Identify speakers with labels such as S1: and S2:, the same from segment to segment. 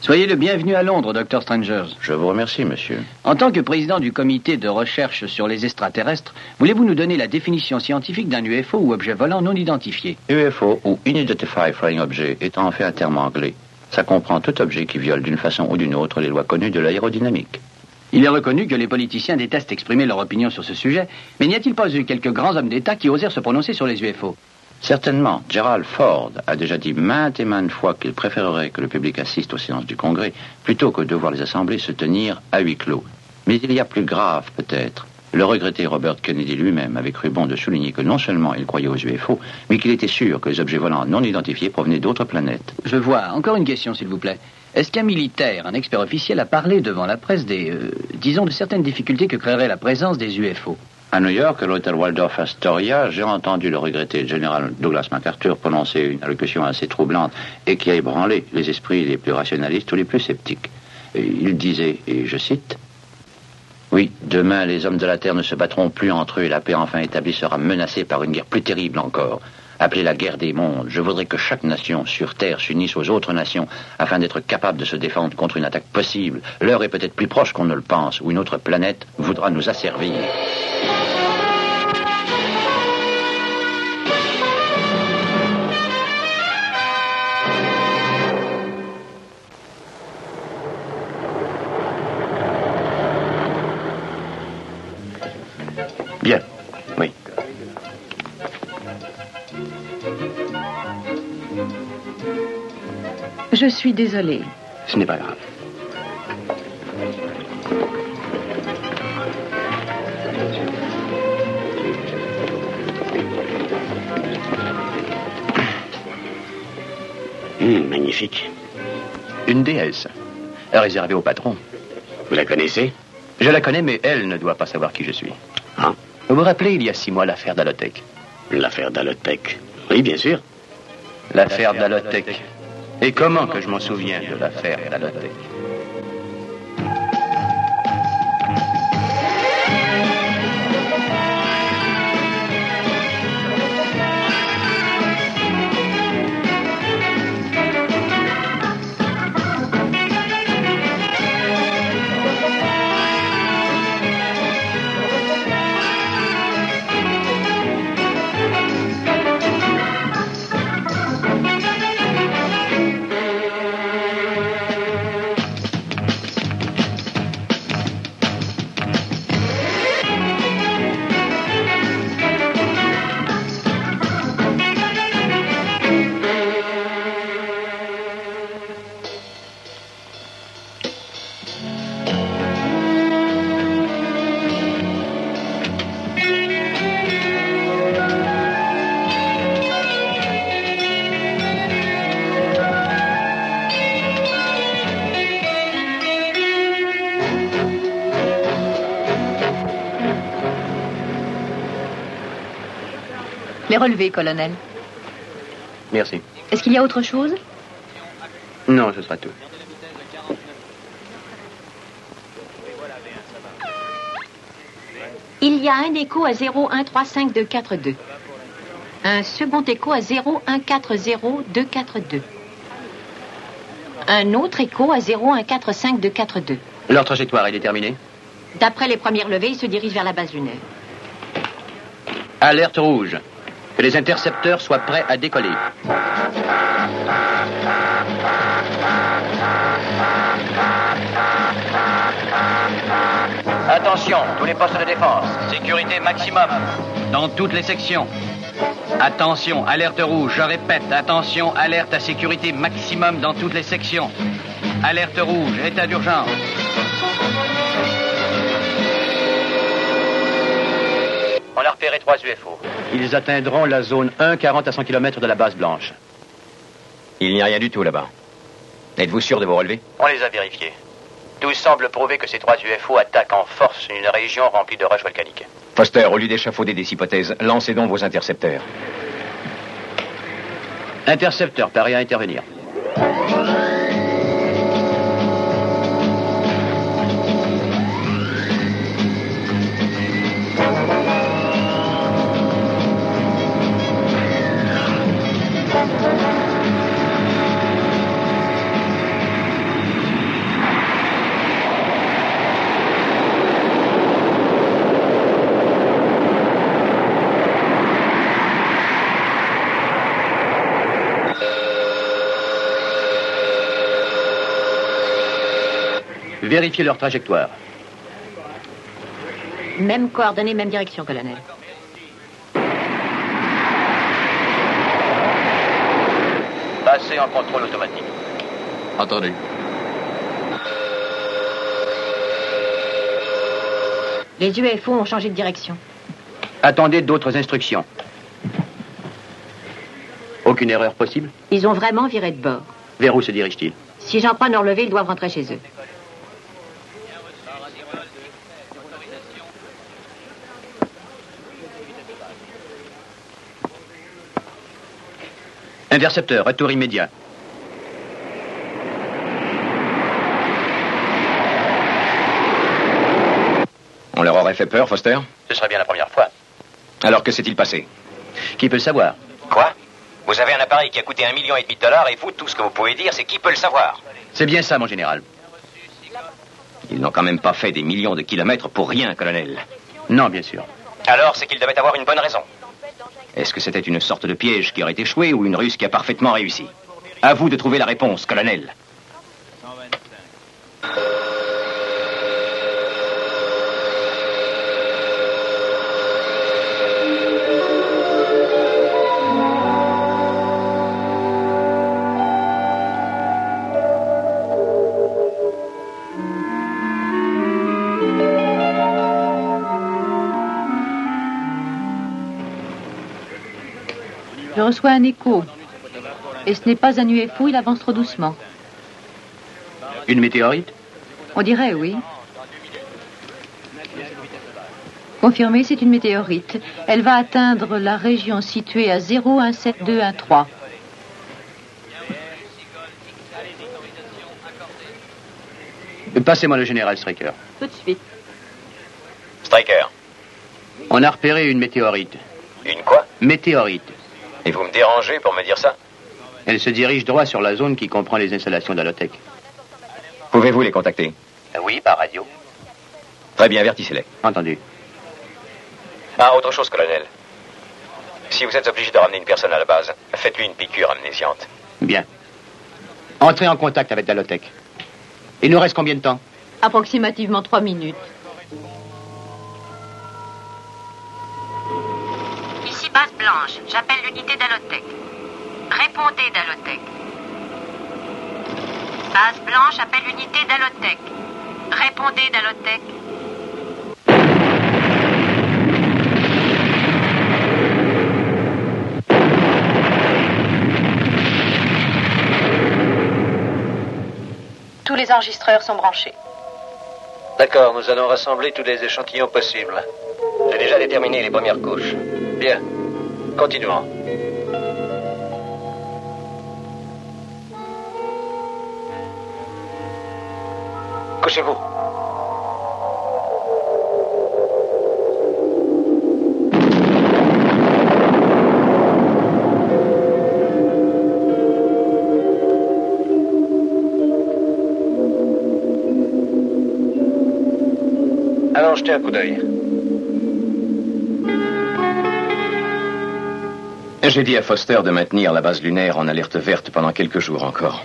S1: Soyez le bienvenu à Londres, Dr. Strangers.
S2: Je vous remercie, monsieur.
S1: En tant que président du comité de recherche sur les extraterrestres, voulez-vous nous donner la définition scientifique d'un UFO ou objet volant non identifié?
S2: UFO ou Unidentified Flying Object étant en fait un terme anglais. Ça comprend tout objet qui viole d'une façon ou d'une autre les lois connues de l'aérodynamique.
S1: Il est reconnu que les politiciens détestent exprimer leur opinion sur ce sujet, mais n'y a-t-il pas eu quelques grands hommes d'État qui osèrent se prononcer sur les UFO?
S2: Certainement, Gerald Ford a déjà dit maintes et maintes fois qu'il préférerait que le public assiste aux séances du Congrès plutôt que de voir les assemblées se tenir à huis clos. Mais il y a plus grave, peut-être. Le regretté Robert Kennedy lui-même avait cru bon de souligner que non seulement il croyait aux UFO, mais qu'il était sûr que les objets volants non identifiés provenaient d'autres planètes.
S1: Je vois. Encore une question, s'il vous plaît. Est-ce qu'un militaire, un expert officiel, a parlé devant la presse disons, de certaines difficultés que créerait la présence des UFO?
S2: À New York, à l'hôtel Waldorf Astoria, j'ai entendu le regretté général Douglas MacArthur prononcer une allocution assez troublante et qui a ébranlé les esprits les plus rationalistes ou les plus sceptiques. Et il disait, et je cite, « Oui, demain, les hommes de la Terre ne se battront plus entre eux et la paix enfin établie sera menacée par une guerre plus terrible encore. Appelée la guerre des mondes, je voudrais que chaque nation sur Terre s'unisse aux autres nations afin d'être capable de se défendre contre une attaque possible. L'heure est peut-être plus proche qu'on ne le pense, où une autre planète voudra nous asservir. »
S3: Bien, oui.
S4: Je suis désolée.
S3: Ce n'est pas grave. Magnifique. Une déesse, réservée au patron. Vous la connaissez? Je la connais, mais elle ne doit pas savoir qui je suis. Ah. Vous vous rappelez, il y a 6 mois, l'affaire d'Alotech? L'affaire d'Alotech? Oui, bien sûr. L'affaire d'Alotech. Et comment que je m'en souviens de l'affaire d'Alotech?
S4: Les relevés, colonel.
S3: Merci.
S4: Est-ce qu'il y a autre chose?
S3: Non, ce sera tout.
S5: Il y a un écho à 0135242. Un second écho à 0140-242. Un autre écho à 0145-242.
S3: Leur trajectoire est déterminée?
S5: D'après les premières levées, ils se dirigent vers la base lunaire.
S3: Alerte rouge.
S1: Que les intercepteurs soient prêts à décoller.
S3: Attention, tous les postes de défense. Sécurité maximum.
S1: Dans toutes les sections. Attention, alerte rouge, je répète, attention, alerte à sécurité maximum dans toutes les sections. Alerte rouge, état d'urgence.
S3: On a repéré 3 UFO.
S1: Ils atteindront la zone 1, 40 à 100 km de la base blanche.
S3: Il n'y a rien du tout là-bas. Êtes-vous sûr de vos relevés? On les a vérifiés. Tout semble prouver que ces 3 UFO attaquent en force une région remplie de roches volcaniques.
S6: Foster, au lieu d'échafauder des hypothèses, lancez donc vos intercepteurs.
S1: Intercepteur, paré à intervenir. Vérifiez leur trajectoire.
S5: Même coordonnées, même direction, colonel.
S3: Passez en contrôle automatique.
S1: Entendu.
S5: Les UFO ont changé de direction.
S1: Attendez d'autres instructions. Aucune erreur possible?
S5: Ils ont vraiment viré de bord.
S1: Vers où se dirigent-ils?
S5: Si j'en prends leur levée, ils doivent rentrer chez eux.
S1: Intercepteur, retour immédiat.
S6: On leur aurait fait peur, Foster?
S3: Ce serait bien la première fois.
S6: Alors que s'est-il passé?
S1: Qui peut le savoir?
S3: Quoi? Vous avez un appareil qui a coûté $1,5 million et vous, tout ce que vous pouvez dire, c'est qui peut le savoir?
S1: C'est bien ça, mon général.
S6: Ils n'ont quand même pas fait des millions de kilomètres pour rien, colonel.
S1: Non, bien sûr.
S3: Alors, c'est qu'ils devaient avoir une bonne raison.
S6: Est-ce que c'était une sorte de piège qui aurait échoué ou une ruse qui a parfaitement réussi? À vous de trouver la réponse, colonel.
S4: Je reçois un écho. Et ce n'est pas un UFO, il avance trop doucement.
S1: Une météorite?
S4: On dirait, oui. Confirmé, c'est une météorite. Elle va atteindre la région située à 0,17213.
S1: Passez-moi le général Stryker.
S4: Tout de suite.
S3: Stryker.
S1: On a repéré une météorite.
S3: Une quoi?
S1: Météorite.
S3: Et vous me dérangez pour me dire ça?
S1: Elle se dirige droit sur la zone qui comprend les installations d'Alotech.
S6: Pouvez-vous les contacter?
S3: Oui, par radio.
S6: Très bien, avertissez-les.
S1: Entendu.
S3: Ah, autre chose, colonel. Si vous êtes obligé de ramener une personne à la base, faites-lui une piqûre amnésiante.
S1: Bien. Entrez en contact avec Dalotech. Il nous reste combien de temps?
S4: Approximativement 3 minutes.
S5: Ici base blanche, j'appelle l'unité d'Alotech. Répondez d'Alotech. Base blanche appelle l'unité d'Alotech. Répondez d'Alotech.
S4: Tous les enregistreurs sont branchés.
S3: D'accord, nous allons rassembler tous les échantillons possibles. J'ai déjà déterminé les premières couches. Bien. Continuons. Couchez-vous. Allons jeter un coup d'œil. J'ai dit à Foster de maintenir la base lunaire en alerte verte pendant quelques jours encore.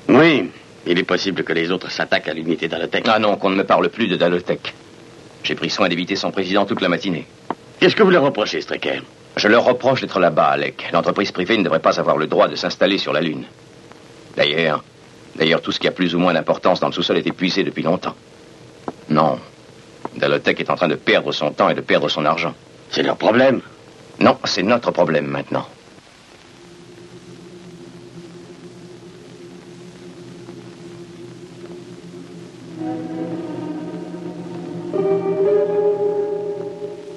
S7: Oui, il est possible que les autres s'attaquent à l'unité d'Alotech.
S3: Ah non, qu'on ne me parle plus de Dalotech. J'ai pris soin d'éviter son président toute la matinée.
S7: Qu'est-ce que vous leur reprochez, Strecker?
S3: Je leur reproche d'être là-bas, Alec. L'entreprise privée ne devrait pas avoir le droit de s'installer sur la Lune. D'ailleurs, tout ce qui a plus ou moins d'importance dans le sous-sol est épuisé depuis longtemps. Non. Dalotech est en train de perdre son temps et de perdre son argent.
S7: C'est leur problème.
S3: Non, c'est notre problème maintenant.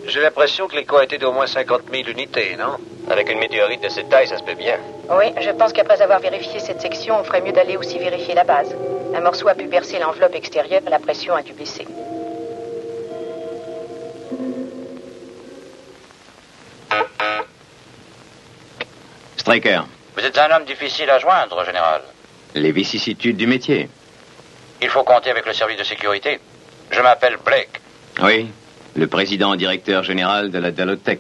S8: J'ai l'impression que l'écho a été d'au moins 50 000 unités, non?
S6: Avec une météorite de cette taille, ça se peut bien.
S9: Oui, je pense qu'après avoir vérifié cette section, on ferait mieux d'aller aussi vérifier la base. Un morceau a pu percer l'enveloppe extérieure, la pression a dû baisser.
S3: Straker.
S2: Vous êtes un homme difficile à joindre, général.
S3: Les vicissitudes du métier.
S2: Il faut compter avec le service de sécurité. Je m'appelle Blake.
S3: Oui, le président directeur général de la Dalotech.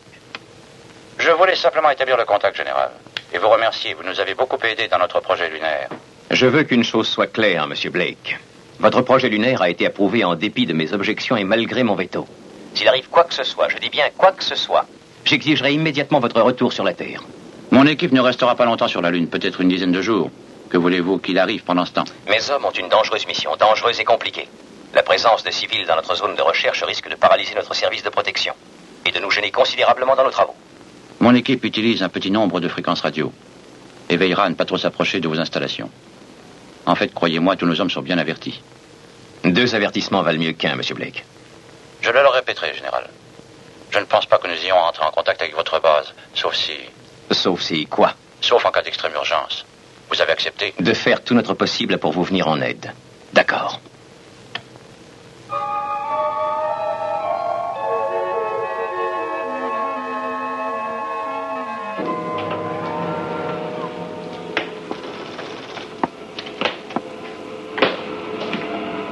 S2: Je voulais simplement établir le contact général. Et vous remercier, vous nous avez beaucoup aidé dans notre projet lunaire.
S3: Je veux qu'une chose soit claire, Monsieur Blake. Votre projet lunaire a été approuvé en dépit de mes objections et malgré mon veto. S'il arrive quoi que ce soit, je dis bien quoi que ce soit, j'exigerai immédiatement votre retour sur la Terre.
S2: Mon équipe ne restera pas longtemps sur la Lune, peut-être une dizaine de jours. Que voulez-vous qu'il arrive pendant ce temps?
S3: Mes hommes ont une dangereuse mission, dangereuse et compliquée. La présence de civils dans notre zone de recherche risque de paralyser notre service de protection et de nous gêner considérablement dans nos travaux.
S2: Mon équipe utilise un petit nombre de fréquences radio et veillera à ne pas trop s'approcher de vos installations. En fait, croyez-moi, tous nos hommes sont bien avertis.
S3: 2 avertissements valent mieux qu'1, Monsieur Blake.
S2: Je le leur répéterai, général. Je ne pense pas que nous ayons à entrer en contact avec votre base, sauf si...
S3: Sauf si quoi?
S2: Sauf en cas d'extrême urgence. Vous avez accepté?
S3: De faire tout notre possible pour vous venir en aide. D'accord.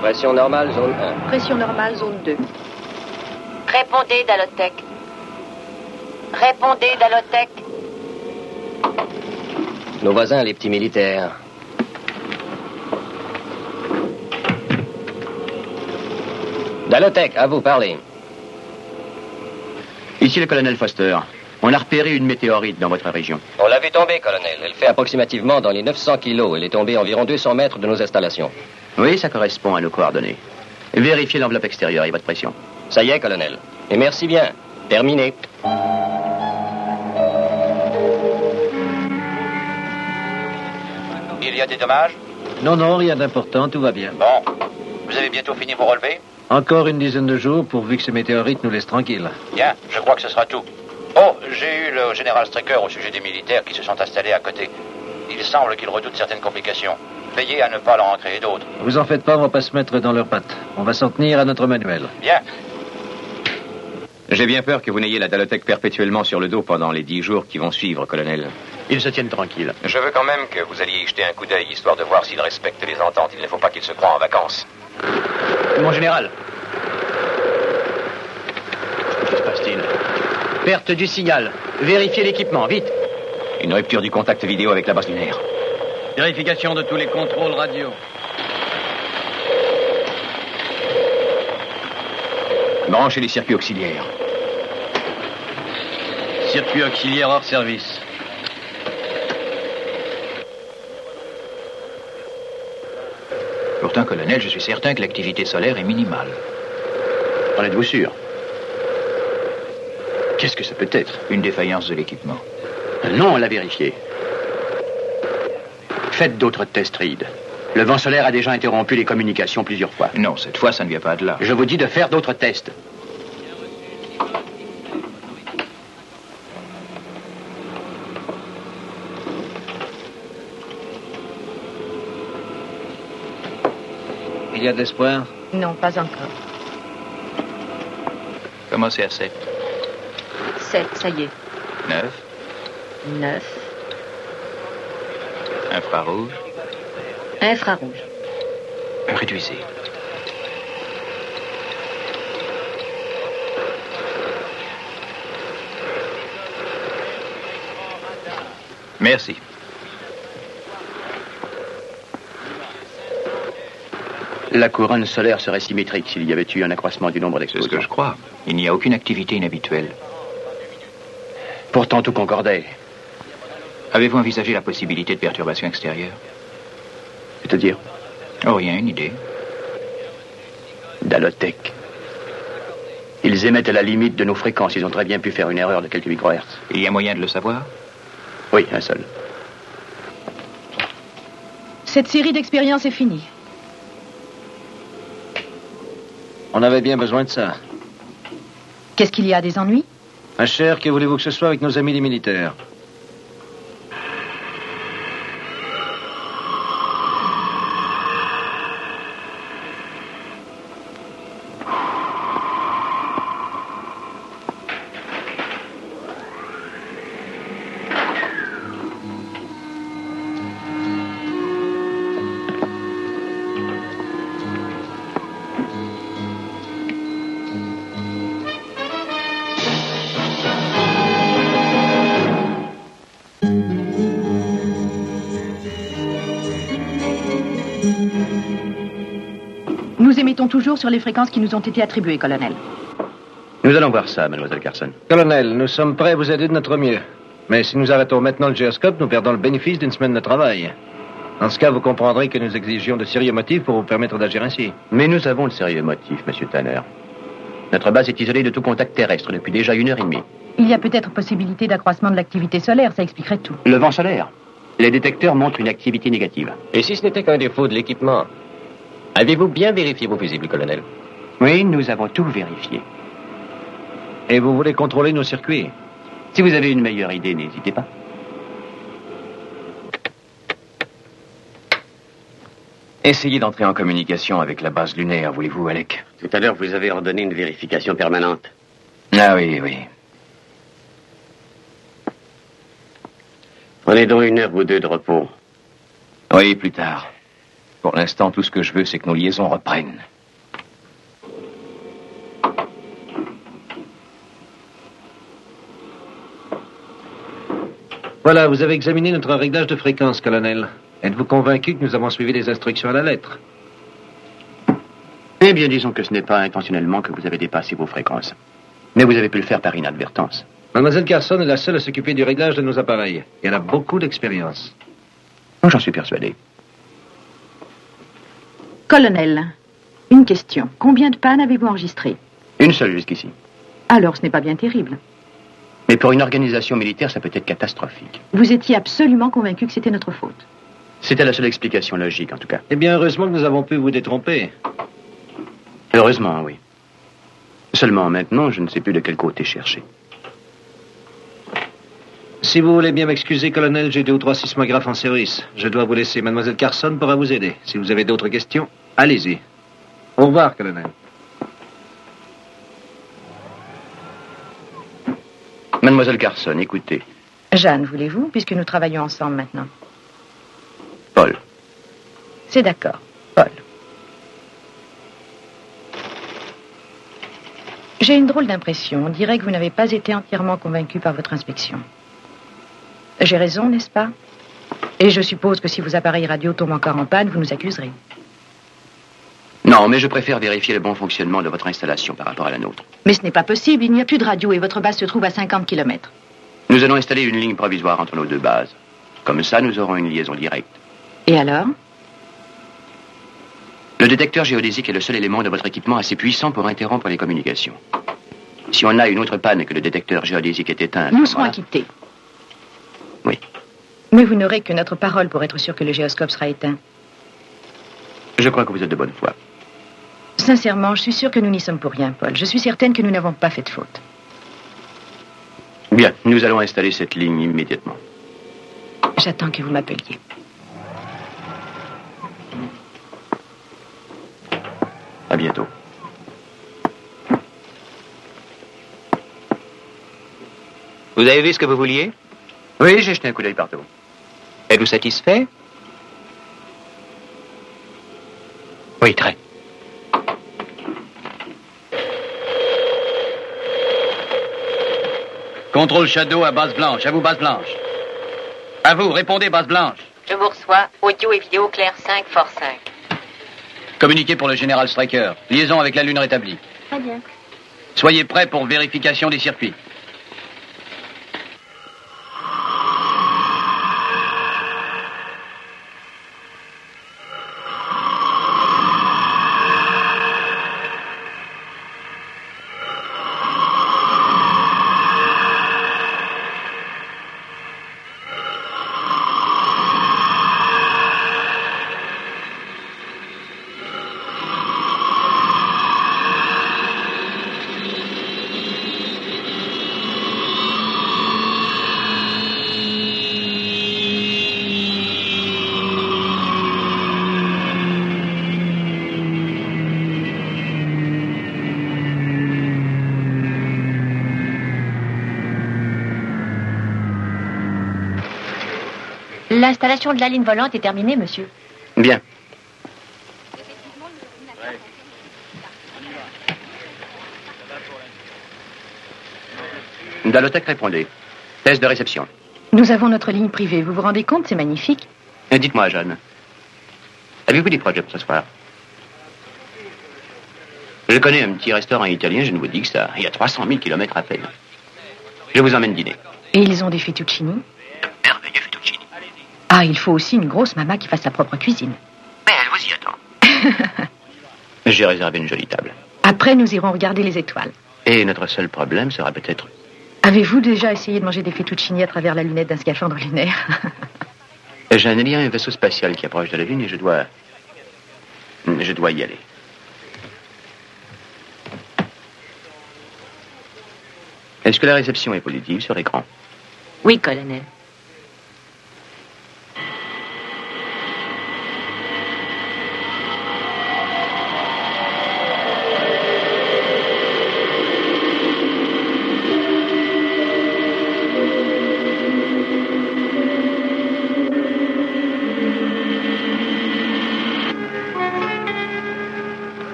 S6: Pression normale, zone 1.
S4: Pression normale, zone 2.
S5: Répondez, Dalotech. Répondez, Dalotech.
S6: Nos voisins, les petits militaires. Dalotech, à vous, parlez.
S2: Ici le colonel Foster. On a repéré une météorite dans votre région.
S6: On l'a vu tomber, colonel. Elle fait approximativement dans les 900 kilos. Elle est tombée à environ 200 mètres de nos installations.
S2: Oui, ça correspond à nos coordonnées. Vérifiez l'enveloppe extérieure et votre pression.
S6: Ça y est, colonel. Et merci bien. Terminé.
S2: Il y a des dommages?
S8: Non, rien d'important, tout va bien.
S2: Bon. Vous avez bientôt fini vos relevés?
S8: Encore une dizaine de jours pourvu que ces météorites nous laissent tranquilles.
S2: Bien, je crois que ce sera tout. Oh, j'ai eu le général Strecker au sujet des militaires qui se sont installés à côté. Il semble qu'il redoute certaines complications. Veillez à ne pas leur en créer d'autres.
S8: Vous en faites pas, on va pas se mettre dans leurs pattes. On va s'en tenir à notre manuel.
S2: Bien.
S3: J'ai bien peur que vous n'ayez la Dalotech perpétuellement sur le dos pendant les 10 jours qui vont suivre, colonel.
S2: Ils se tiennent tranquilles.
S3: Je veux quand même que vous alliez y jeter un coup d'œil, histoire de voir s'ils respectent les ententes. Il ne faut pas qu'ils se croient en vacances.
S2: Mon général.
S3: Que se passe-t-il?
S2: Perte du signal. Vérifiez l'équipement, vite.
S3: Une rupture du contact vidéo avec la base lunaire.
S1: Vérification de tous les contrôles radio.
S3: Branchez les circuits auxiliaires.
S1: Circuit auxiliaire hors service.
S10: Pourtant, colonel, je suis certain que l'activité solaire est minimale.
S2: En êtes-vous sûr? Qu'est-ce que ça peut être?
S10: Une défaillance de l'équipement.
S2: Non, on l'a vérifié. Faites d'autres tests, Reed. Le vent solaire a déjà interrompu les communications plusieurs fois.
S10: Non, cette fois, ça ne vient pas de là.
S2: Je vous dis de faire d'autres tests.
S8: Il y a de l'espoir?
S4: Non, pas encore.
S10: Commencez à 7.
S4: 7, ça y est.
S10: 9.
S4: 9.
S10: Infrarouge.
S4: Infrarouge.
S10: Réduisez. Merci.
S3: La couronne solaire serait symétrique s'il y avait eu un accroissement du nombre
S10: C'est
S3: d'explosions.
S10: ce que je crois. Il n'y a aucune activité inhabituelle.
S3: Pourtant, tout concordait.
S10: Avez-vous envisagé la possibilité de perturbations extérieures?
S3: C'est-à-dire?
S10: Oh, rien, une idée.
S3: Dalotech. Ils émettent à la limite de nos fréquences. Ils ont très bien pu faire une erreur de quelques microhertz.
S10: Il y a moyen de le savoir?
S3: Oui, un seul.
S4: Cette série d'expériences est finie.
S8: On avait bien besoin de ça.
S4: Qu'est-ce qu'il y a, des ennuis?
S8: Ma chère, que voulez-vous que ce soit avec nos amis les militaires?
S4: Nous émettons toujours sur les fréquences qui nous ont été attribuées, colonel.
S3: Nous allons voir ça, mademoiselle Carson.
S8: Colonel, nous sommes prêts à vous aider de notre mieux. Mais si nous arrêtons maintenant le gyroscope, nous perdons le bénéfice d'une semaine de travail. Dans ce cas, vous comprendrez que nous exigions de sérieux motifs pour vous permettre d'agir ainsi.
S3: Mais nous avons de sérieux motifs, monsieur Tanner. Notre base est isolée de tout contact terrestre depuis déjà 1h30.
S4: Il y a peut-être possibilité d'accroissement de l'activité solaire, ça expliquerait tout.
S3: Le vent solaire. Les détecteurs montrent une activité négative.
S11: Et si ce n'était qu'un défaut de l'équipement? Avez-vous bien vérifié vos fusibles, colonel?
S3: Oui, nous avons tout vérifié.
S8: Et vous voulez contrôler nos circuits?
S3: Si vous avez une meilleure idée, n'hésitez pas.
S6: Essayez d'entrer en communication avec la base lunaire, voulez-vous, Alec?
S7: Tout à l'heure, vous avez ordonné une vérification permanente.
S6: Ah oui, oui.
S7: Prenez donc 1 heure ou 2 de repos.
S6: Oui, plus tard. Pour l'instant, tout ce que je veux, c'est que nos liaisons reprennent.
S8: Voilà, vous avez examiné notre réglage de fréquence, colonel. Êtes-vous convaincu que nous avons suivi les instructions à la lettre?
S3: Eh bien, disons que ce n'est pas intentionnellement que vous avez dépassé vos fréquences. Mais vous avez pu le faire par inadvertance.
S8: Mademoiselle Carson est la seule à s'occuper du réglage de nos appareils. Et elle a beaucoup d'expérience.
S3: Oh, j'en suis persuadé.
S4: Colonel, une question. Combien de pannes avez-vous enregistrées?
S3: Une seule jusqu'ici.
S4: Alors, ce n'est pas bien terrible.
S3: Mais pour une organisation militaire, ça peut être catastrophique.
S4: Vous étiez absolument convaincu que c'était notre faute.
S3: C'était la seule explication logique, en tout cas.
S8: Eh bien, heureusement que nous avons pu vous détromper.
S3: Heureusement, oui. Seulement maintenant, je ne sais plus de quel côté chercher.
S8: Si vous voulez bien m'excuser, colonel, j'ai 2 ou 3 sismographes en service. Je dois vous laisser. Mademoiselle Carson pourra vous aider. Si vous avez d'autres questions, allez-y. Au revoir, colonel.
S3: Mademoiselle Carson, écoutez.
S4: Jeanne, voulez-vous, puisque nous travaillons ensemble maintenant?
S3: Paul.
S4: C'est d'accord, Paul. J'ai une drôle d'impression. On dirait que vous n'avez pas été entièrement convaincu par votre inspection. J'ai raison, n'est-ce pas? Et je suppose que si vos appareils radio tombent encore en panne, vous nous accuserez.
S3: Non, mais je préfère vérifier le bon fonctionnement de votre installation par rapport à la nôtre.
S4: Mais ce n'est pas possible, il n'y a plus de radio et votre base se trouve à 50 km.
S3: Nous allons installer une ligne provisoire entre nos 2 bases. Comme ça, nous aurons une liaison directe.
S4: Et alors?
S3: Le détecteur géodésique est le seul élément de votre équipement assez puissant pour interrompre les communications. Si on a une autre panne et que le détecteur géodésique est éteint...
S4: Nous serons acquittés.
S3: Oui.
S4: Mais vous n'aurez que notre parole pour être sûr que le gyroscope sera éteint.
S3: Je crois que vous êtes de bonne foi.
S4: Sincèrement, je suis sûre que nous n'y sommes pour rien, Paul. Je suis certaine que nous n'avons pas fait de faute.
S3: Bien, nous allons installer cette ligne immédiatement.
S4: J'attends que vous m'appeliez.
S3: À bientôt.
S11: Vous avez vu ce que vous vouliez?
S3: Oui, j'ai jeté un coup d'œil partout.
S11: Êtes-vous satisfait?
S3: Oui, très.
S1: Contrôle Shadow à base blanche. À vous, base blanche. À vous, répondez, base blanche.
S5: Je vous reçois. Audio et vidéo clair 5, fort 5.
S1: Communiqué pour le général Stryker. Liaison avec la Lune rétablie.
S5: Très bien.
S1: Soyez prêts pour vérification des circuits.
S5: L'installation de la ligne volante est terminée, monsieur.
S3: Bien. Dalotech, répondez. Test de réception.
S4: Nous avons notre ligne privée. Vous vous rendez compte, c'est magnifique.
S3: Dites-moi, Jeanne. Avez-vous des projets pour ce soir? Je connais un petit restaurant italien, je ne vous dis que ça. Il y a 300 000 kilomètres à peine. Je vous emmène dîner.
S4: Et ils ont des fettuccini?
S3: Merveilleux fettuccini.
S4: Ah, il faut aussi une grosse maman qui fasse sa propre cuisine.
S3: Mais elle vous y attend. J'ai réservé une jolie table.
S4: Après, nous irons regarder les étoiles.
S3: Et notre seul problème sera peut-être...
S4: Avez-vous déjà essayé de manger des fettuccini à travers la lunette d'un scaphandre lunaire?
S3: Jeanne, il y a un vaisseau spatial qui approche de la Lune et je dois y aller. Est-ce que la réception est positive sur l'écran?
S5: Oui, colonel.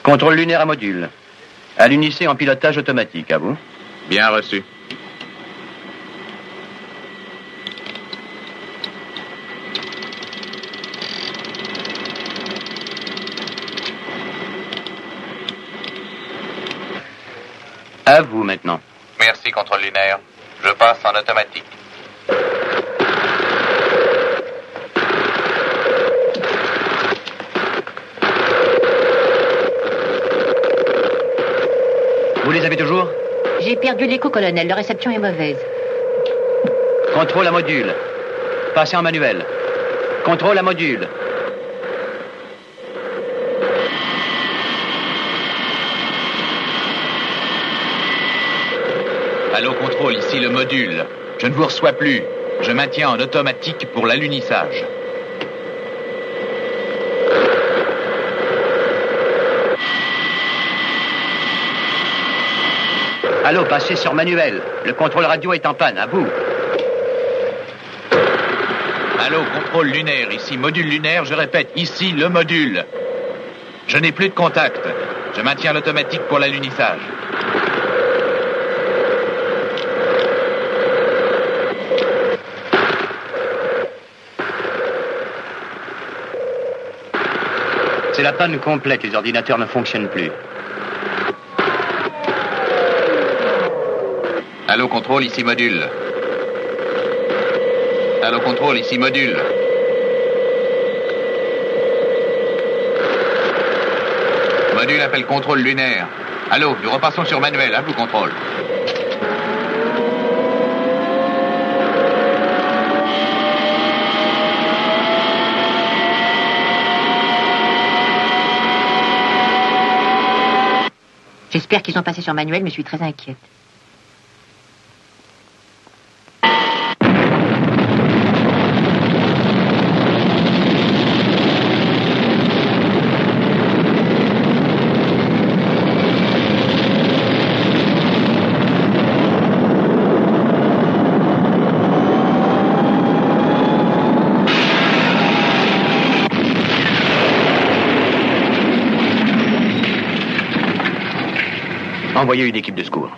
S3: Contrôle lunaire à module. À l'unité en pilotage automatique, à vous.
S10: Bien reçu.
S3: À vous maintenant.
S10: Merci, contrôle lunaire. Je passe en automatique.
S3: Vous les avez toujours?
S5: J'ai perdu l'écho, colonel. La réception est mauvaise.
S3: Contrôle à module. Passez en manuel. Contrôle à module.
S10: Allô, contrôle, ici le module. Je ne vous reçois plus. Je maintiens en automatique pour l'alunissage.
S3: Allô, passez sur manuel. Le contrôle radio est en panne, à vous.
S10: Allô, contrôle lunaire, ici module lunaire, je répète, ici le module. Je n'ai plus de contact. Je maintiens l'automatique pour l'alunissage.
S3: C'est la panne complète, les ordinateurs ne fonctionnent plus.
S10: Allô, contrôle, ici module. Allô, contrôle, ici module. Module appelle contrôle lunaire. Allô, nous repassons sur manuel, à vous, contrôle.
S5: J'espère qu'ils ont passé sur manuel, mais je suis très inquiète.
S3: Envoyez une équipe de secours.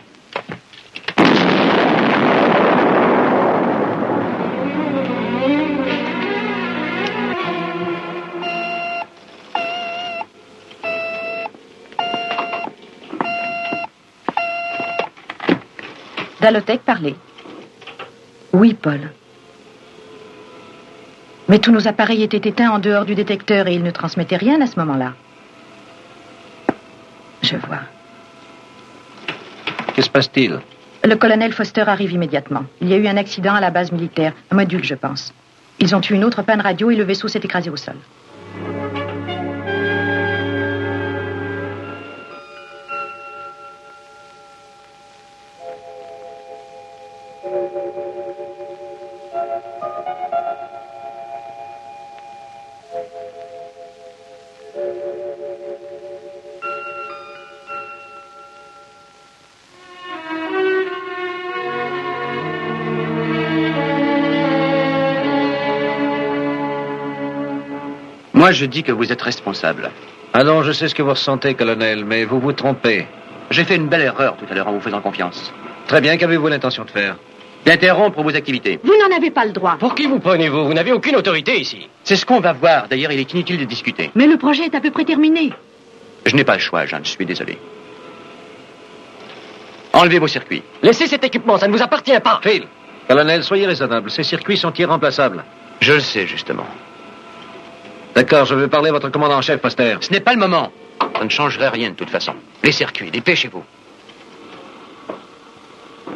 S4: Dalotech, parlez. Oui, Paul. Mais tous nos appareils étaient éteints en dehors du détecteur et ils ne transmettaient rien à ce moment-là. Je vois.
S8: Que se passe-t-il?
S4: Le colonel Foster arrive immédiatement. Il y a eu un accident à la base militaire, un module, je pense. Ils ont eu une autre panne radio et le vaisseau s'est écrasé au sol.
S3: Moi, je dis que vous êtes responsable.
S8: Allons, je sais ce que vous ressentez, colonel, mais vous vous trompez.
S3: J'ai fait une belle erreur tout à l'heure en vous faisant confiance.
S8: Très bien, qu'avez-vous l'intention de faire?
S3: D'interrompre vos activités.
S5: Vous n'en avez pas le droit.
S11: Pour qui vous prenez-vous? Vous n'avez aucune autorité ici.
S3: C'est ce qu'on va voir. D'ailleurs, il est inutile de discuter.
S5: Mais le projet est à peu près terminé.
S3: Je n'ai pas le choix, Jeanne. Je suis désolé. Enlevez vos circuits.
S11: Laissez cet équipement, ça ne vous appartient pas.
S8: Phil, colonel, soyez raisonnable. Ces circuits sont irremplaçables.
S3: Je le sais, justement.
S8: D'accord, je veux parler à votre commandant en chef, Foster.
S3: Ce n'est pas le moment. Ça ne changerait rien de toute façon. Les circuits, dépêchez-vous.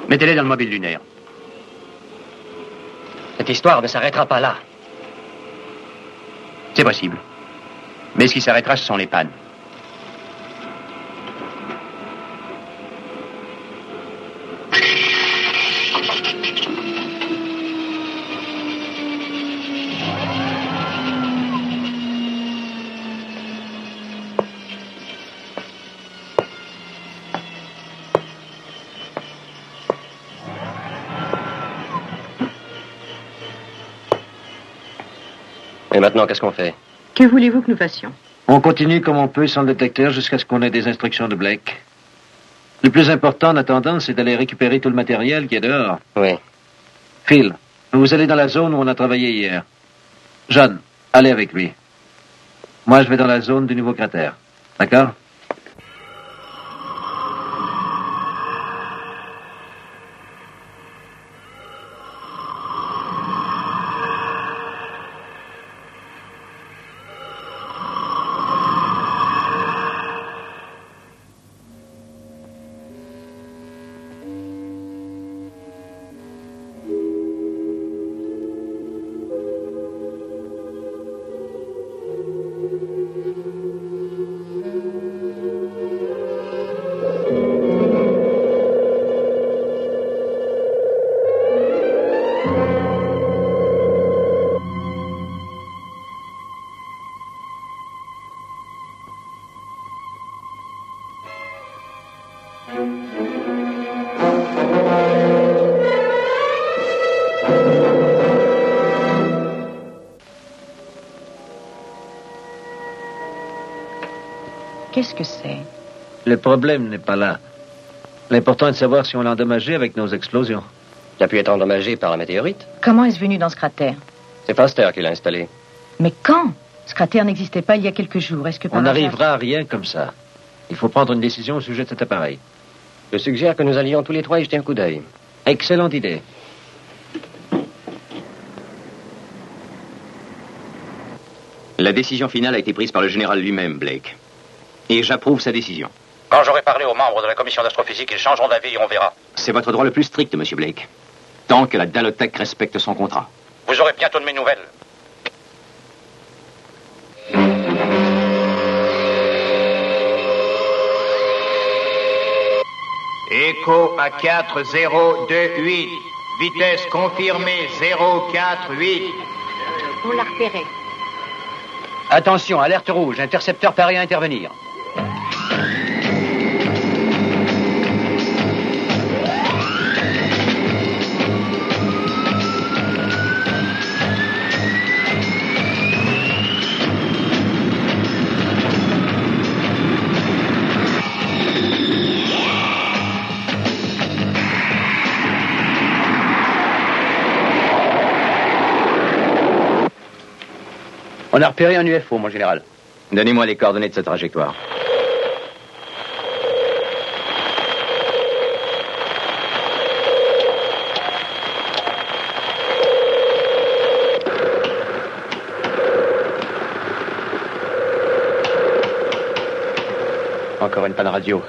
S3: Mettez-les dans le mobile lunaire.
S11: Cette histoire ne s'arrêtera pas là.
S3: C'est possible. Mais ce qui s'arrêtera, ce sont les pannes.
S11: Et maintenant, qu'est-ce qu'on fait?
S4: Que voulez-vous que nous fassions?
S8: On continue comme on peut sans le détecteur jusqu'à ce qu'on ait des instructions de Blake. Le plus important en attendant, c'est d'aller récupérer tout le matériel qui est dehors.
S11: Oui.
S8: Phil, vous allez dans la zone où on a travaillé hier. John, allez avec lui. Moi, je vais dans la zone du nouveau cratère. D'accord?
S4: Qu'est-ce que c'est?
S8: Le problème n'est pas là. L'important est de savoir si on l'a endommagé avec nos explosions.
S11: Il a pu être endommagé par la météorite.
S4: Comment est-ce venu dans ce cratère?
S11: C'est Foster qui l'a installé.
S4: Mais quand? Ce cratère n'existait pas il y a quelques jours. Est-ce que par
S8: On
S4: hasard-
S8: n'arrivera à rien comme ça. Il faut prendre une décision au sujet de cet appareil.
S11: Je suggère que nous allions tous les trois y jeter un coup d'œil.
S8: Excellente idée.
S6: La décision finale a été prise par le général lui-même, Blake. Et j'approuve sa décision.
S12: Quand j'aurai parlé aux membres de la commission d'astrophysique, ils changeront d'avis et on verra.
S6: C'est votre droit le plus strict, monsieur Blake. Tant que la Dalotech respecte son contrat.
S12: Vous aurez bientôt de mes nouvelles.
S13: Écho à 4028. Vitesse confirmée 048.
S5: On l'a repéré.
S3: Attention, alerte rouge. Intercepteur paraît à intervenir. On a repéré un UFO, mon général.
S6: Donnez-moi les coordonnées de cette trajectoire.
S3: Encore une panne radio.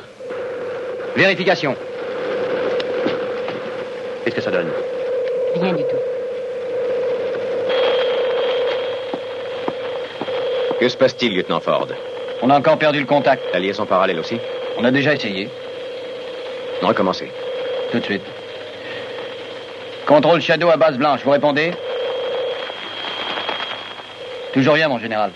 S3: Vérification. Qu'est-ce que ça donne?
S5: Rien du tout.
S6: Que se passe-t-il, lieutenant Ford?
S1: On a encore perdu le contact.
S6: La liaison parallèle aussi?
S1: On a déjà essayé.
S6: Recommencez.
S1: Tout de suite. Contrôle Shadow à base blanche, vous répondez? Toujours rien, mon général.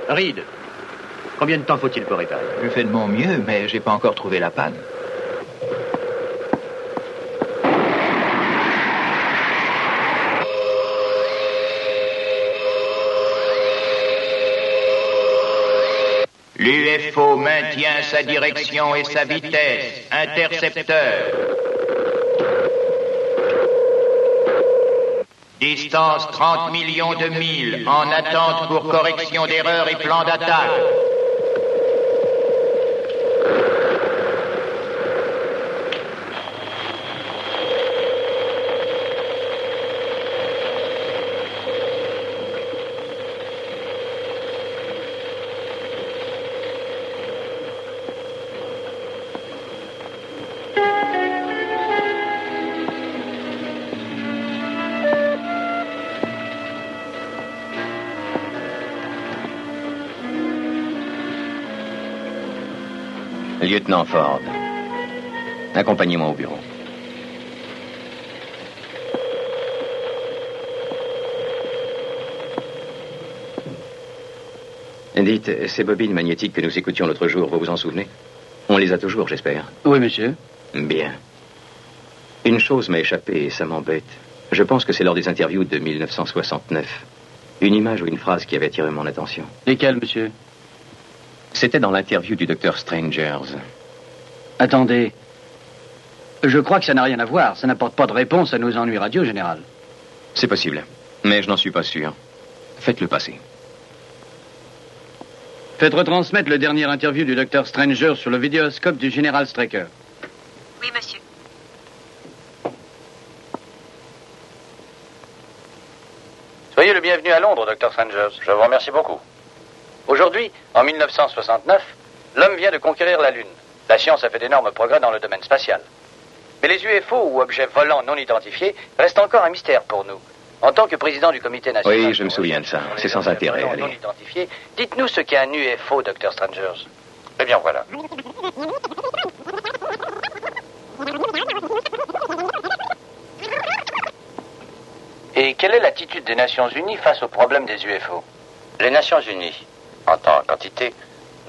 S3: Reed, combien de temps faut-il pour réparer?
S10: Je fais de mon mieux, mais j'ai pas encore trouvé la panne.
S13: L'UFO maintient sa direction et sa vitesse. Intercepteur. Distance 30 millions de milles. En attente pour correction d'erreur et plan d'attaque.
S6: Lieutenant Ford, accompagnez-moi au bureau. Dites, ces bobines magnétiques que nous écoutions l'autre jour, vous vous en souvenez? On les a toujours, j'espère.
S1: Oui, monsieur.
S6: Bien. Une chose m'a échappé et ça m'embête. Je pense que c'est lors des interviews de 1969. Une image ou une phrase qui avait attiré mon attention.
S1: Lesquelles, monsieur?
S6: C'était dans l'interview du docteur Strangers.
S1: Attendez. Je crois que ça n'a rien à voir. Ça n'apporte pas de réponse à nos ennuis radio, général.
S6: C'est possible, mais je n'en suis pas sûr. Faites-le passer.
S1: Faites retransmettre le dernier interview du docteur Stranger sur le vidéoscope du général Straker.
S9: Oui, monsieur.
S12: Soyez le bienvenu à Londres, docteur Strangers. Je vous remercie beaucoup. Aujourd'hui, en 1969, l'homme vient de conquérir la Lune. La science a fait d'énormes progrès dans le domaine spatial. Mais les UFO, ou objets volants non identifiés, restent encore un mystère pour nous. En tant que président du comité national...
S6: Oui, je me souviens de ça. C'est sans intérêt, allez.
S12: Non identifiés, dites-nous ce qu'est un UFO, docteur Strangers. Eh bien, voilà. Et quelle est l'attitude des Nations Unies face au problème des UFO? Les Nations Unies, en tant qu'entité,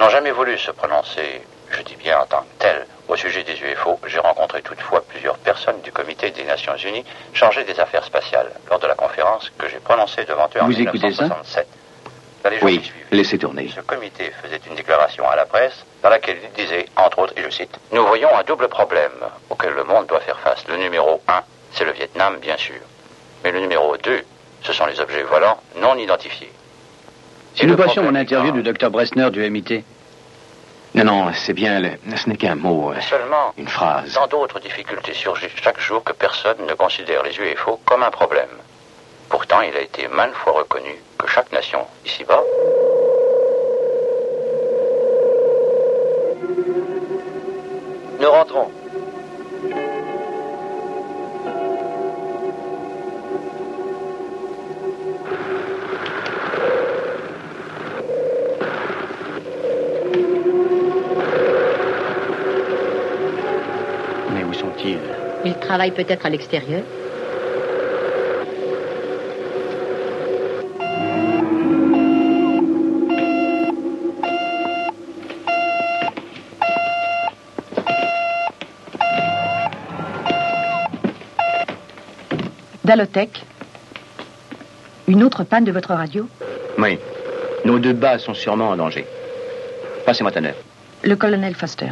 S12: n'ont jamais voulu se prononcer, je dis bien en tant que telles, au sujet des UFO. J'ai rencontré toutefois plusieurs personnes du comité des Nations Unies chargées des affaires spatiales lors de la conférence que j'ai prononcée devant eux en 1967. Dans les jours qui suivaient,
S6: laissez tourner.
S12: Ce comité faisait une déclaration à la presse dans laquelle il disait, entre autres, et je cite, « Nous voyons un double problème auquel le monde doit faire face. Le numéro 1, c'est le Vietnam, bien sûr. Mais le numéro 2, ce sont les objets volants non identifiés. »
S1: Si nous passions mon interview du docteur Bressner du MIT.
S6: Non, c'est bien, ce n'est qu'un mot,
S12: seulement,
S6: une phrase.
S12: Tant d'autres difficultés surgissent chaque jour que personne ne considère les UFO comme un problème. Pourtant, il a été maintes fois reconnu que chaque nation, ici-bas...
S1: Nous rentrons.
S3: Mais où sont-ils?
S5: Ils travaillent peut-être à l'extérieur.
S4: Dalotech, une autre panne de votre radio?
S3: Oui. Nos deux bases sont sûrement en danger. Passez-moi Tanner.
S4: Le colonel Foster.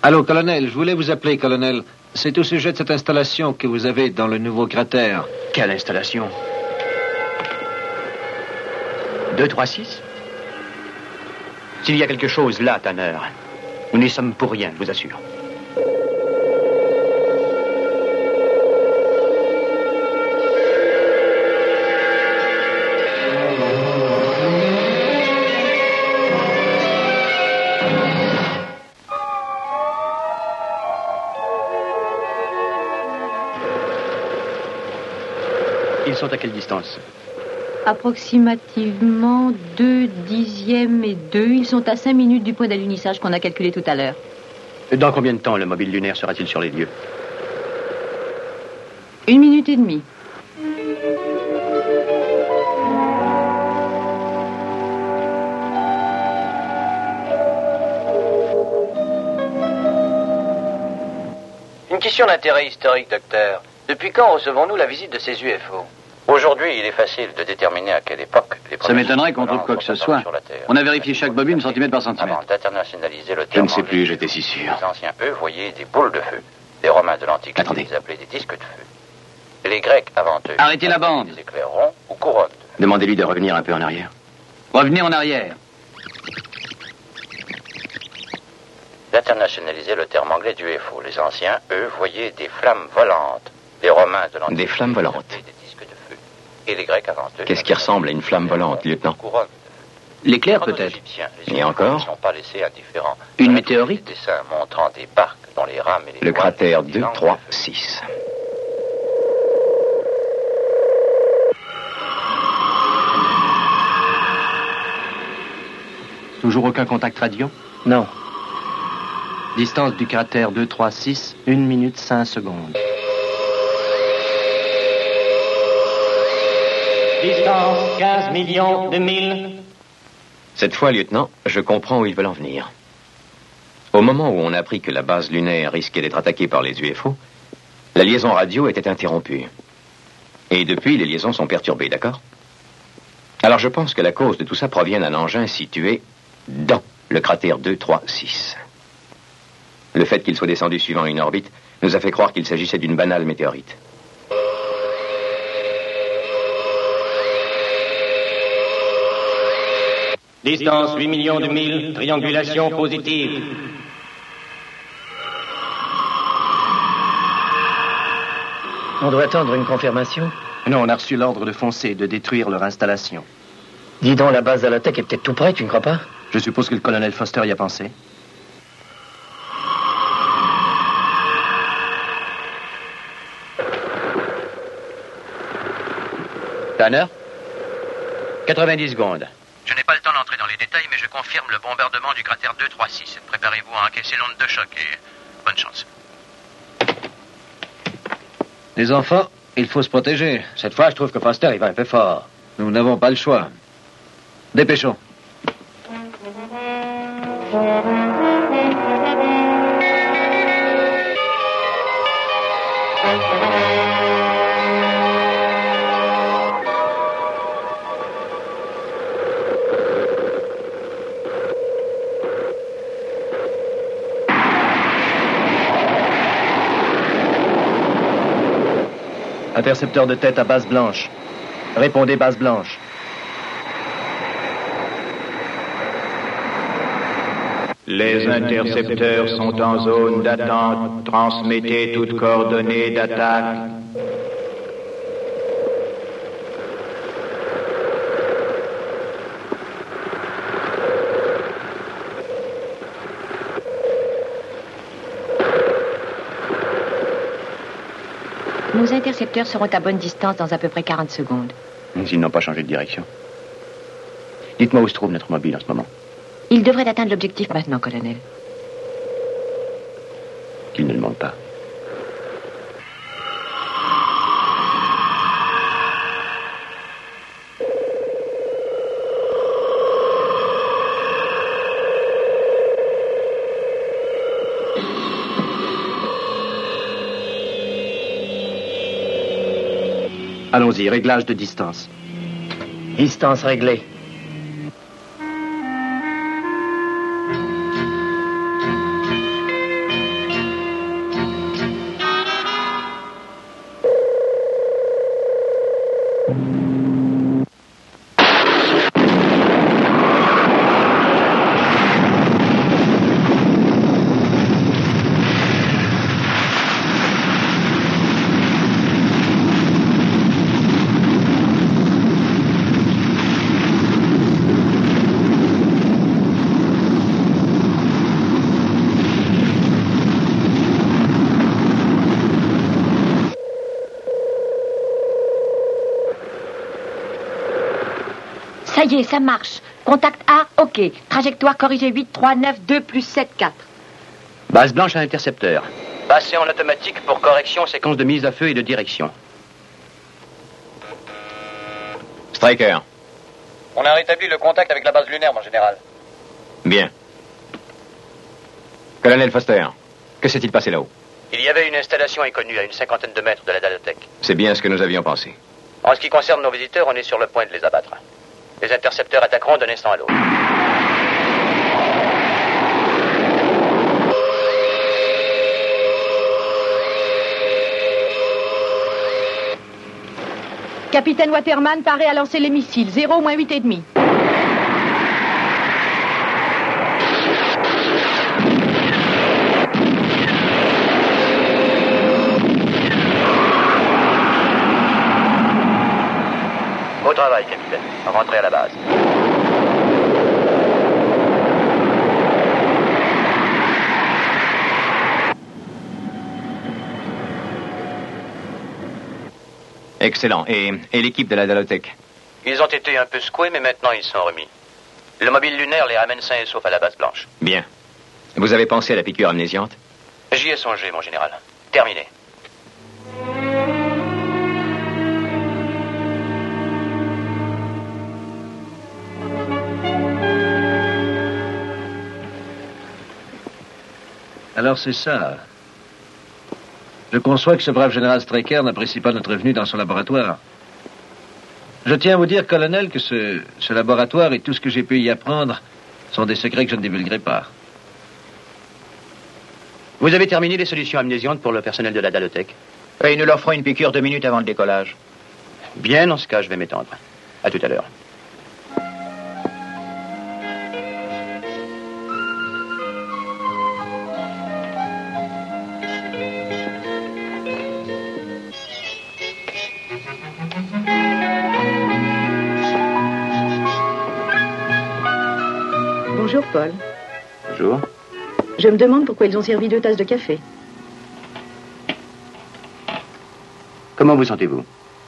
S8: Allô, colonel, je voulais vous appeler, colonel. C'est au sujet de cette installation que vous avez dans le nouveau cratère.
S3: Quelle installation? 236? S'il y a quelque chose là, Tanner, nous n'y sommes pour rien, je vous assure. Ils sont à quelle distance?
S5: Approximativement 2 dixièmes et 2. Ils sont à 5 minutes du point d'alunissage qu'on a calculé tout à l'heure.
S3: Dans combien de temps le mobile lunaire sera-t-il sur les lieux?
S5: 1 minute et demie.
S12: Une question d'intérêt historique, docteur. Depuis quand recevons-nous la visite de ces UFO? Aujourd'hui, il est facile de déterminer à quelle époque les
S1: Ça m'étonnerait qu'on trouve quoi que ce soit. On a vérifié chaque bobine centimètre par centimètre.
S12: Avant d'internationaliser le
S3: Je
S12: terme
S3: ne sais plus,
S12: anglais,
S3: j'étais si sûr.
S12: les anciens, eux, voyaient des boules de feu. Les Romains de l'Antiquité les appelaient des disques de feu. Et les Grecs, avant eux,
S1: Arrêtez la bande.
S12: des éclairs ronds ou couronnes.
S3: Demandez-lui de revenir un peu en arrière.
S1: Revenez en arrière.
S12: D'internationaliser le terme anglais du UFO. Les anciens, eux, voyaient des flammes volantes. Les Romains de l'Antiquité
S3: Des flammes volantes.
S12: appelaient des disques de feu. Et les Grecs avant eux.
S3: Qu'est-ce qui ressemble à une flamme volante, lieutenant?
S1: L'éclair, peut-être.
S3: Et encore?
S12: Ils ne sont pas laissés indifférents.
S1: Une météorite?
S12: Des dessins montrant des barques dont les rames et les
S3: Le
S12: voiles
S3: cratère
S12: étaient des langues
S3: 236. Toujours aucun contact radio?
S8: Non. Distance du cratère 236, 1 minute 5 secondes.
S11: Distance 15 millions de milles.
S3: Cette fois, lieutenant, je comprends où ils veulent en venir. Au moment où on a appris que la base lunaire risquait d'être attaquée par les UFO, la liaison radio était interrompue. Et depuis, les liaisons sont perturbées, d'accord? Alors je pense que la cause de tout ça provient d'un engin situé dans le cratère 236. Le fait qu'il soit descendu suivant une orbite nous a fait croire qu'il s'agissait d'une banale météorite.
S11: Distance 8 millions de milles, triangulation positive.
S8: On doit attendre une confirmation?
S14: Non, on a reçu l'ordre de foncer, de détruire leur installation.
S8: Dis donc, la base d'Alotech est peut-être tout près, tu ne crois pas?
S14: Je suppose que le colonel Foster y a pensé.
S3: Tanner? 90 secondes.
S15: Je n'ai pas le temps d'entrer dans les détails, mais je confirme le bombardement du cratère 236. Préparez-vous à encaisser l'onde de choc et bonne chance.
S8: Les enfants, il faut se protéger.
S11: Cette fois, je trouve que Foster, il va un peu fort.
S8: Nous n'avons pas le choix. Dépêchons.
S14: Intercepteur de tête à base blanche. Répondez base blanche.
S13: Les intercepteurs sont en zone d'attente. Transmettez toutes coordonnées d'attaque.
S5: Nos intercepteurs seront à bonne distance dans à peu près 40 secondes.
S3: Ils n'ont pas changé de direction. Dites-moi où se trouve notre mobile en ce moment.
S5: Ils devraient atteindre l'objectif maintenant, colonel.
S3: Qu'ils ne le montent pas.
S14: Allons-y, réglage de distance.
S8: Distance réglée.
S16: Ça y est, ça marche. Contact A, OK. Trajectoire corrigée 8, 3, 9, 2, plus 7, 4.
S3: Base blanche à intercepteur. Passez en automatique pour correction, séquence de mise à feu et de direction.
S15: Striker.
S12: On a rétabli le contact avec la base lunaire, mon général.
S15: Bien. Colonel Foster, que s'est-il passé là-haut?
S3: Il y avait une installation inconnue à une 50aine de mètres de la Dalotech.
S15: C'est bien ce que nous avions pensé.
S3: En ce qui concerne nos visiteurs, on est sur le point de les abattre. Les intercepteurs attaqueront d'un instant à l'autre.
S4: Capitaine Waterman, paré à lancer les missiles. 0 moins 8,5.
S3: Beau travail, capitaine. Rentrez à la base.
S15: Excellent. Et l'équipe de la Dalotech?
S3: Ils ont été un peu secoués, mais maintenant ils sont remis. Le mobile lunaire les ramène sains et saufs à la base blanche.
S15: Bien. Vous avez pensé à la piqûre amnésiante?
S3: J'y ai songé, mon général. Terminé.
S8: Alors c'est ça. Je conçois que ce brave général Striker n'apprécie pas notre venue dans son laboratoire. Je tiens à vous dire, colonel, que ce laboratoire et tout ce que j'ai pu y apprendre sont des secrets que je ne divulguerai pas.
S3: Vous avez terminé les solutions amnésiantes pour le personnel de la Dalotech?
S15: Et nous leur ferons une piqûre 2 minutes avant le décollage.
S3: Bien, dans ce cas, je vais m'étendre. À tout à l'heure.
S4: Bonjour, Paul.
S3: Bonjour.
S4: Je me demande pourquoi ils ont servi 2 tasses de café.
S3: Comment vous sentez-vous?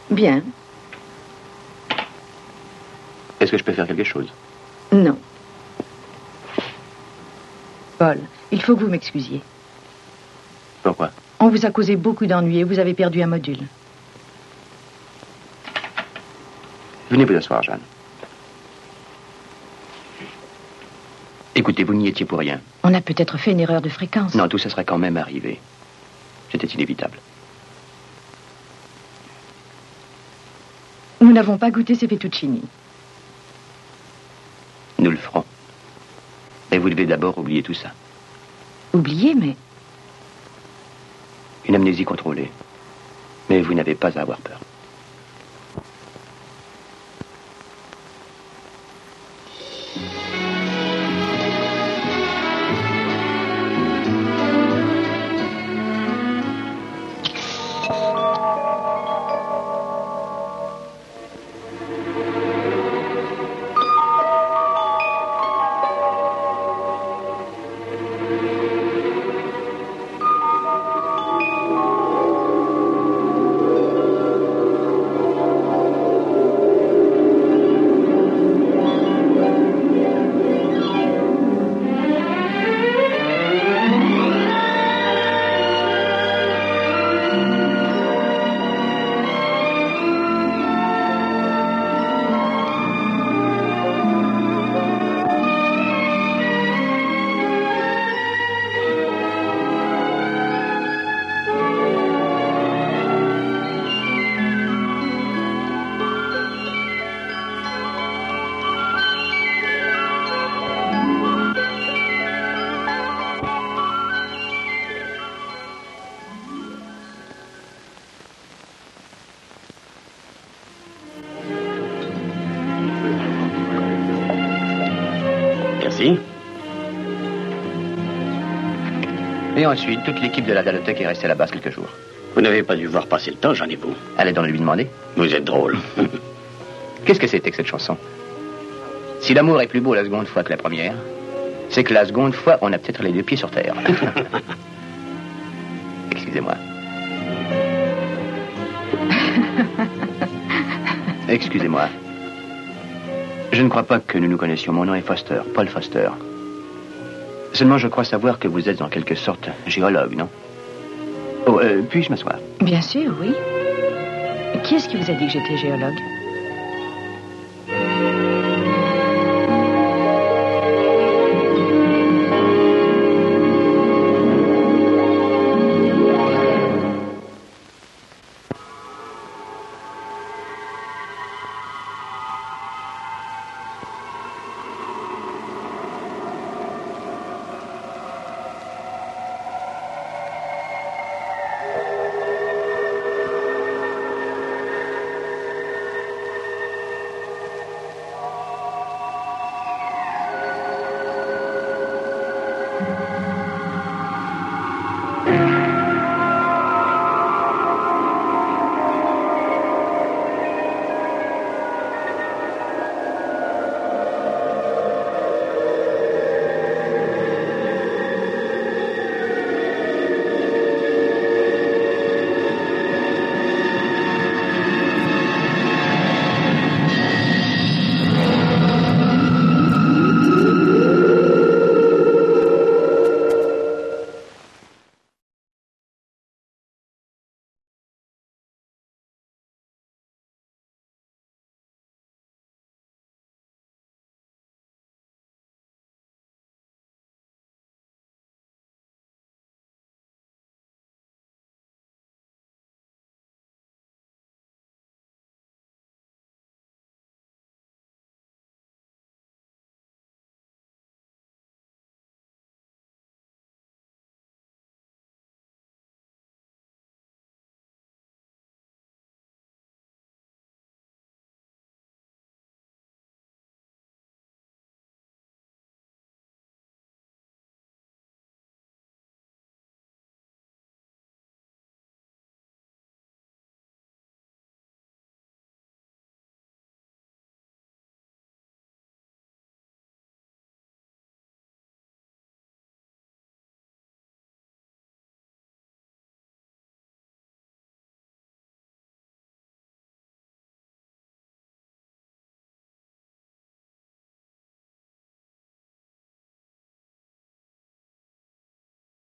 S4: Bien.
S3: Est-ce que je peux faire quelque chose?
S4: Non. Paul, il faut que vous m'excusiez.
S3: Pourquoi?
S4: On vous a causé beaucoup d'ennuis et vous avez perdu un module.
S3: Venez vous asseoir, Jeanne. Écoutez, vous n'y étiez pour rien.
S4: On a peut-être fait une erreur de fréquence.
S3: Non, tout ça serait quand même arrivé. C'était inévitable.
S4: Nous n'avons pas goûté ces fettuccini.
S3: Nous le ferons. Mais vous devez d'abord oublier tout ça.
S4: Oubliez, mais...
S3: Une amnésie contrôlée. Mais vous n'avez pas à avoir peur. Et ensuite, toute l'équipe de la Dalotech est restée à la base quelques jours.
S7: Vous n'avez pas dû voir passer le temps, j'en ai vous.
S3: Allez donc lui demander.
S7: Vous êtes drôle.
S3: Qu'est-ce que c'était que cette chanson? Si l'amour est plus beau la seconde fois que la première, c'est que la seconde fois, on a peut-être les 2 pieds sur terre. Excusez-moi. Excusez-moi. Je ne crois pas que nous nous connaissions. Mon nom est Foster, Paul Foster. Seulement, je crois savoir que vous êtes en quelque sorte géologue, non? Oh, puis-je m'asseoir?
S4: Bien sûr, oui. Qui est-ce qui vous a dit que j'étais géologue?